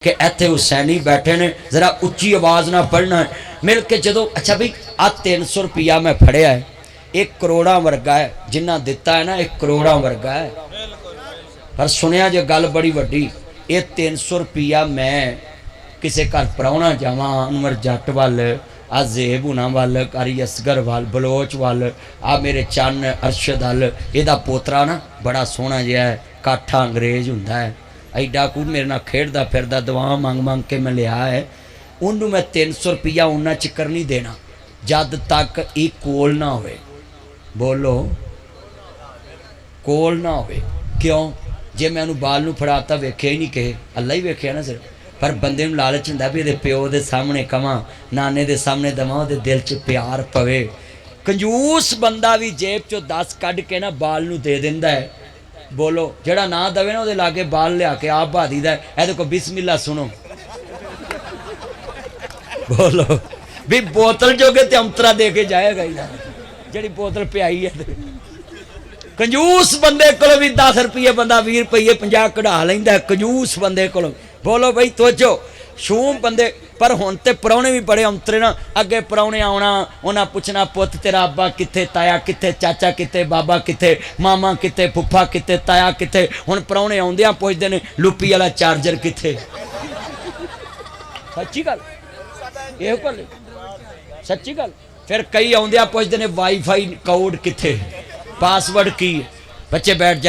कि इत्थे हुसैनी बैठे ने, जरा उच्ची आवाज ना पढ़ना है मिल के जो। अच्छा भाई आ 300 रुपया मैं फड़िया है, एक करोड़ा वर्गा है, जिन्ना दिता है ना एक करोड़ा वर्गा है। पर सुनिया जो गल बड़ी वड्डी, ये 300 रुपया मैं किसी घर पराउना जावा, अनवर जट वाल, आ जेब हुना वाल, कारी असगर वाल, बलोच वाल, आ मेरे चन अरशद वाल, एदा पोतरा ना बड़ा सोहना जिहा है, काठा अंग्रेज हुंदा है, एडा कू मेरे नाल खेडदा फिरदा, दवा मंग मंग के मैं लिया है। उन्होंने मैं 300 रुपया उन्ना चिकर नहीं देना जद तक ये कोल ना होवे। बोलो कोल ना होवे। क्यों? जे मैं उन्होंने बाल नूं फड़ाता वेख्या ही नहीं कहे, अल्लाह ही वेख्या ना सिर्फ। पर बंदे नूं लालच हुंदा भी इहदे प्यो दे सामने कवां, नाने दे सामने दवां, उहदे दिल च प्यार पवे। कंजूस बंदा भी जेब चो 10 कढ़ के ना बाल नूं दे दिंदा है। बोलो जेड़ा ना दवे ना उहदे लागे बाल लिया के आप बहा दीदा है, इहदे कोल बिस्मिल्ला सुनो। बोलो भी बोतल जोगे ते अंतरा दे के जाएगा ही ना, जी बोतल पियाई है। कंजूस बंदे को भी 10 रुपये बंदा 20 रुपये 50 कढ़ा लेंदा है, कंजूस बंदे को। बोलो भाई तवज्जो, शूम बंदे। पर हुण ते परौने भी बड़े अंतरे ना, अगे परौने आउणा, उन्हां पुछना पुत तेरा अब्बा कित्थे, ताया कित्थे, चाचा कित्थे, बाबा कित्थे, मामा कित्थे, फुफा कित्थे, ताया कित्थे। हुण परौने आउंदियां पुछदे ने लुप्पी वाला चार्जर कित्थे। सच्ची गल इहो गल, सच्ची गल। फिर कई आउंदियां पुछदे ने वाईफाई कोड कित्थे, पासवर्ड की। बच्चे बैठ जा।